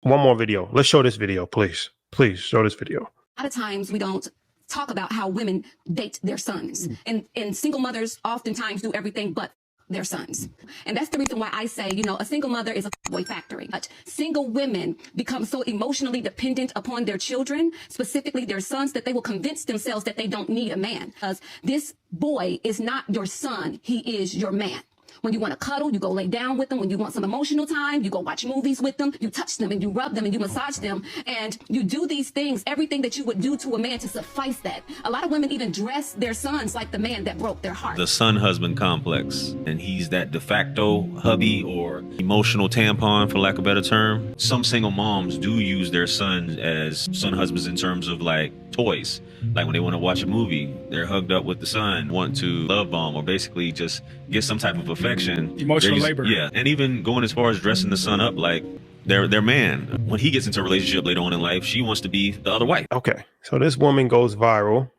one more video. Let's show this video, please. Please show this video. A lot of times we don't talk about how women date their sons, and single mothers oftentimes do everything but their sons. And that's the reason why I say, you know, a single mother is a boy factory. But single women become so emotionally dependent upon their children, specifically their sons, that they will convince themselves that they don't need a man. Because this boy is not your son, he is your man. When you want to cuddle, you go lay down with them. When you want some emotional time, you go watch movies with them. You touch them and you rub them and you massage them. And you do these things, everything that you would do to a man to suffice that. A lot of women even dress their sons like the man that broke their heart. The son-husband complex. And he's that de facto hubby or emotional tampon, for lack of a better term. Some single moms do use their sons as son-husbands in terms of like toys. Like when they want to watch a movie, they're hugged up with the son, want to love bomb or basically just get some type of affection. Emotional labor. Yeah. And even going as far as dressing the son up like their man. When he gets into a relationship later on in life, she wants to be the other wife. Okay. So this woman goes viral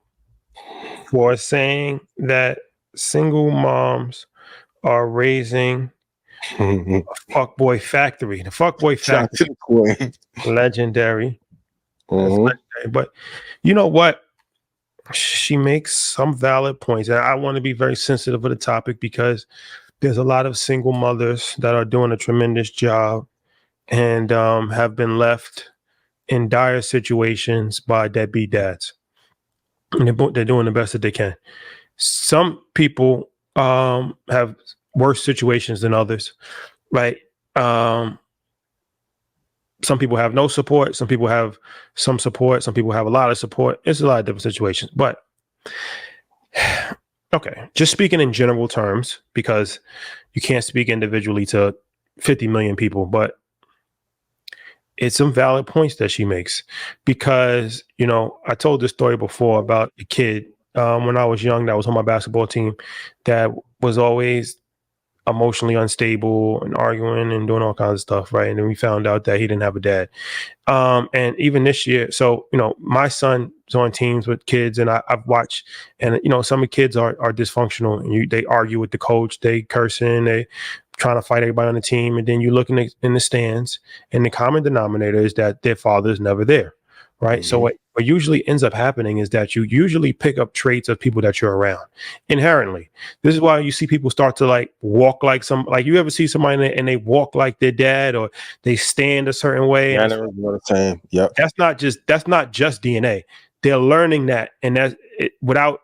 for saying that single moms are raising a fuckboy factory. The fuckboy factory. Legendary. Legendary. But you know what? She makes some valid points. And I want to be very sensitive of the topic because there's a lot of single mothers that are doing a tremendous job and have been left in dire situations by deadbeat dads. And they're doing the best that they can. Some people have worse situations than others, right? Some people have no support. Some people have some support. Some people have a lot of support. It's a lot of different situations. But, okay, just speaking in general terms, because you can't speak individually to 50 million people, but it's some valid points that she makes. Because, you know, I told this story before about a kid when I was young that was on my basketball team that was always emotionally unstable and arguing and doing all kinds of stuff, right? And then we found out that he didn't have a dad. And even this year, so, you know, my son is on teams with kids and I've watched, and, you know, some of the kids are dysfunctional and they argue with the coach, they cursing, they trying to fight everybody on the team. And then you look in the stands and the common denominator is that their father is never there, right? Mm-hmm. So what usually ends up happening is that you usually pick up traits of people that you're around inherently. This is why you see people start to like walk like you ever see somebody and they walk like their dad or they stand a certain way. Yeah, I never know the same. Yep. That's not just DNA. They're learning that, and that's it, without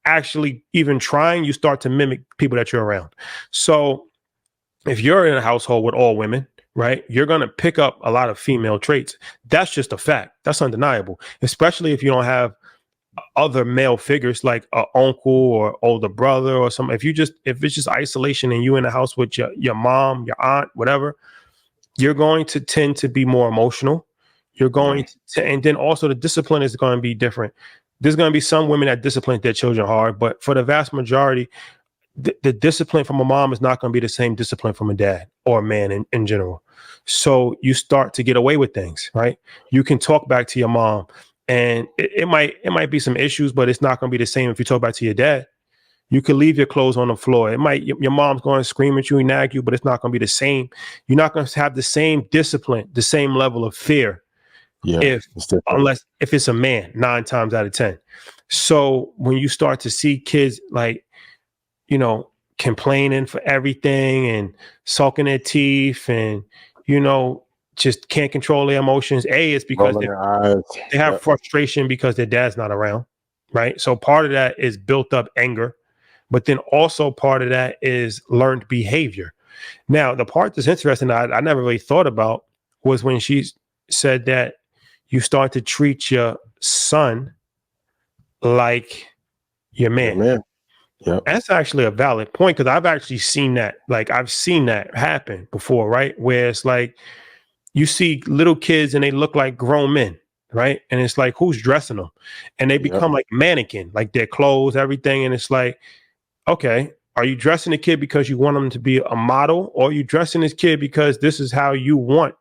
actually even trying, you start to mimic people that you're around. So if you're in a household with all women, right, you're going to pick up a lot of female traits. That's just a fact. That's undeniable, especially if you don't have other male figures like an uncle or older brother or something. If it's just isolation and you in the house with your mom, your aunt, whatever, you're going to tend to be more emotional. You're going to, and then also the discipline is going to be different. There's going to be some women that discipline their children hard, but for the vast majority, the discipline from a mom is not going to be the same discipline from a dad or a man in general. So you start to get away with things, right? You can talk back to your mom and it might be some issues, but it's not going to be the same if you talk back to your dad. You could leave your clothes on the floor. Your mom's going to scream at you and nag you, but it's not going to be the same. You're not going to have the same discipline, the same level of fear. Yeah, if it's a man 9 times out of 10. So when you start to see kids like, you know, complaining for everything and sulking their teeth and, you know, just can't control their emotions. It's because they have frustration because their dad's not around, right? So part of that is built up anger, but then also part of that is learned behavior. Now, the part that's interesting that I never really thought about was when she said that you start to treat your son like your man. Yeah, that's actually a valid point because I've actually seen that. Like I've seen that happen before, right? Where it's like you see little kids and they look like grown men, right? And it's like, who's dressing them? And they become like mannequin, like their clothes, everything. And it's like, okay, are you dressing the kid because you want them to be a model, or are you dressing this kid because this is how you want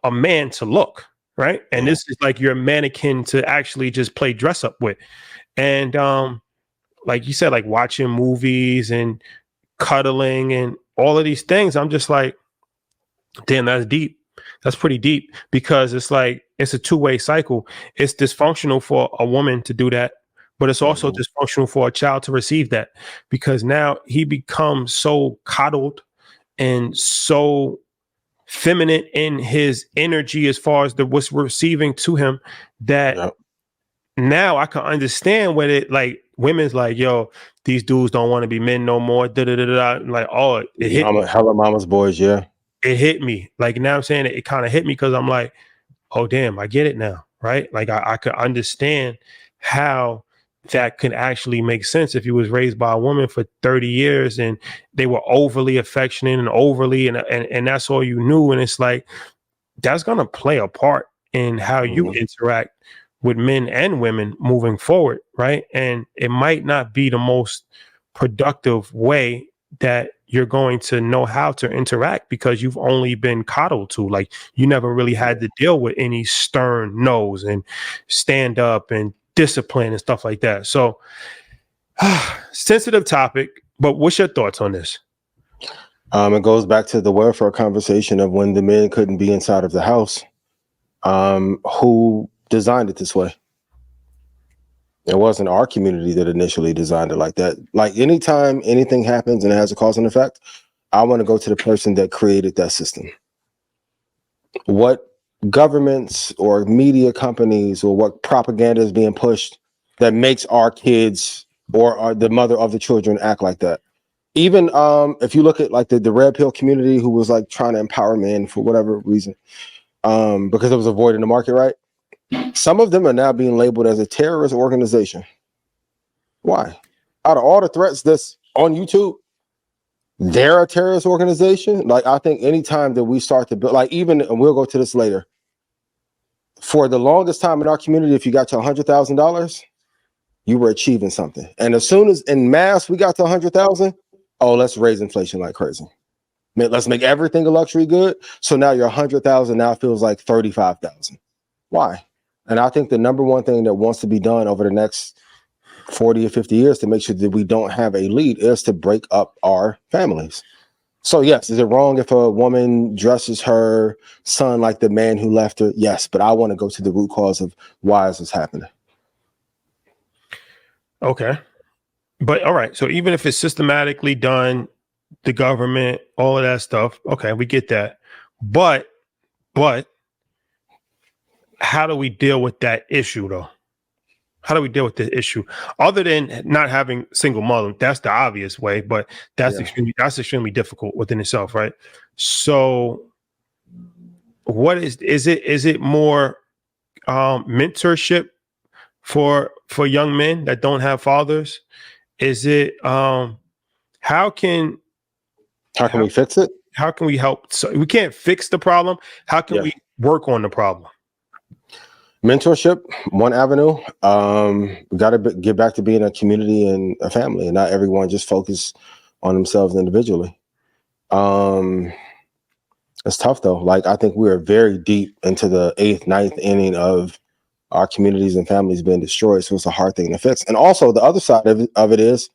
a man to look, right? And this is like your mannequin to actually just play dress up with. And like you said, like watching movies and cuddling and all of these things, I'm just like, damn, that's deep. That's pretty deep, because it's like it's a two-way cycle. It's dysfunctional for a woman to do that, but it's also dysfunctional for a child to receive that, because now he becomes so coddled and so feminine in his energy as far as what's receiving to him, that now I can understand what it like. Women's like, yo, these dudes don't want to be men no more. Da, da, da, da. Like, oh, it hit me. Hella mama's boys, yeah. It hit me. Like, now I'm saying it kind of hit me, because I'm like, oh damn, I get it now, right? Like I could understand how that could actually make sense if you was raised by a woman for 30 years and they were overly affectionate and overly and that's all you knew. And it's like, that's gonna play a part in how you interact with men and women moving forward, right? And it might not be the most productive way that you're going to know how to interact, because you've only been coddled to. Like, you never really had to deal with any stern no's and stand up and discipline and stuff like that. So sensitive topic, but what's your thoughts on this? It goes back to the welfare conversation of when the men couldn't be inside of the house. Who designed it this way? It wasn't our community that initially designed it like that. Like, anytime anything happens and it has a cause and effect, I want to go to the person that created that system. What governments or media companies or what propaganda is being pushed that makes our kids or the mother of the children act like that? Even if you look at like the red pill community, who was like trying to empower men for whatever reason, because it was avoiding the market, right? Some of them are now being labeled as a terrorist organization. Why? Out of all the threats that's on YouTube, they're a terrorist organization. Like, I think anytime that we start to build, like, even, and we'll go to this later, for the longest time in our community, if you got to $100,000, you were achieving something. And as soon as in mass we got to 100,000, oh, let's raise inflation like crazy. Let's make everything a luxury good. So now your 100,000 now feels like 35,000. Why? And I think the number one thing that wants to be done over the next 40 or 50 years to make sure that we don't have a lead is to break up our families. So yes, is it wrong if a woman dresses her son like the man who left her? Yes, but I want to go to the root cause of why is this happening. Okay. But all right. So even if it's systematically done, the government, all of that stuff, okay, we get that. But how do we deal with that issue though? How do we deal with the issue other than not having single mother? That's the obvious way, but that's extremely difficult within itself, right? So what is it more mentorship for young men that don't have fathers? Is it how can we fix it? How can we help? So we can't fix the problem. How can we work on the problem? Mentorship, one avenue. We got to get back to being a community and a family, and not everyone just focus on themselves individually. It's tough though. Like, I think we are very deep into the 8th, 9th inning of our communities and families being destroyed. So it's a hard thing to fix. And also the other side of it is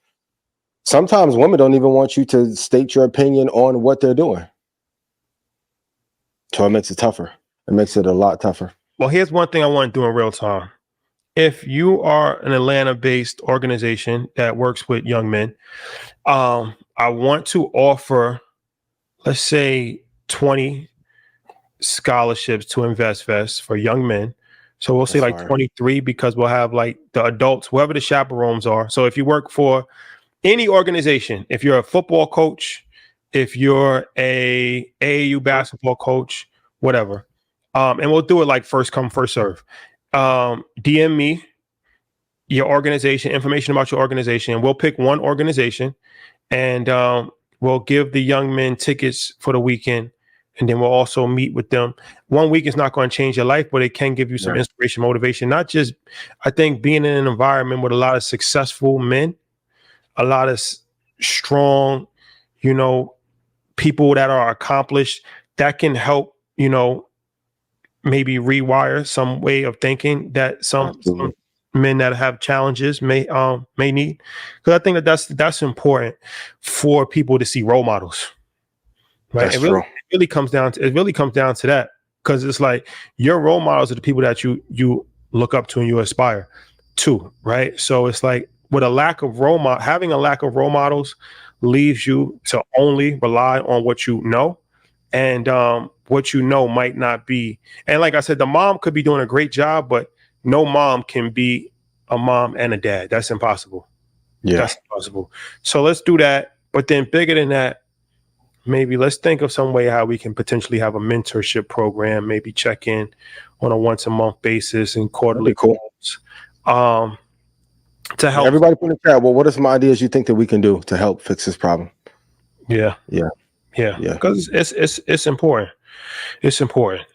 sometimes women don't even want you to state your opinion on what they're doing. So it makes it tougher. It makes it a lot tougher. Well, here's one thing I want to do in real time. If you are an Atlanta-based organization that works with young men, I want to offer, let's say, 20 scholarships to InvestFest for young men. So we'll say like 23, because we'll have like the adults, whoever the chaperones are. So if you work for any organization, if you're a football coach, if you're a AAU basketball coach, whatever, and we'll do it like first come, first serve. DM me your organization, information about your organization. We'll pick one organization and we'll give the young men tickets for the weekend. And then we'll also meet with them. 1 week is not going to change your life, but it can give you some inspiration, motivation. Not just, I think, being in an environment with a lot of successful men, a lot of strong, people that are accomplished, that can help, maybe rewire some way of thinking that some men that have challenges may need. Because I think that's important for people to see role models. Right. That's true. really comes down to that, because it's like your role models are the people that you look up to and you aspire to, right? So it's like with having a lack of role models leaves you to only rely on what you know, and what you know might not be. And like I said, the mom could be doing a great job, but no mom can be a mom and a dad. That's impossible. Yeah. That's impossible. So let's do that. But then bigger than that, maybe let's think of some way how we can potentially have a mentorship program, maybe check in on a once a month basis and quarterly cool. calls, to help everybody put in the chat. Well, what are some ideas you think that we can do to help fix this problem? Yeah. Yeah. Because it's important. It's important.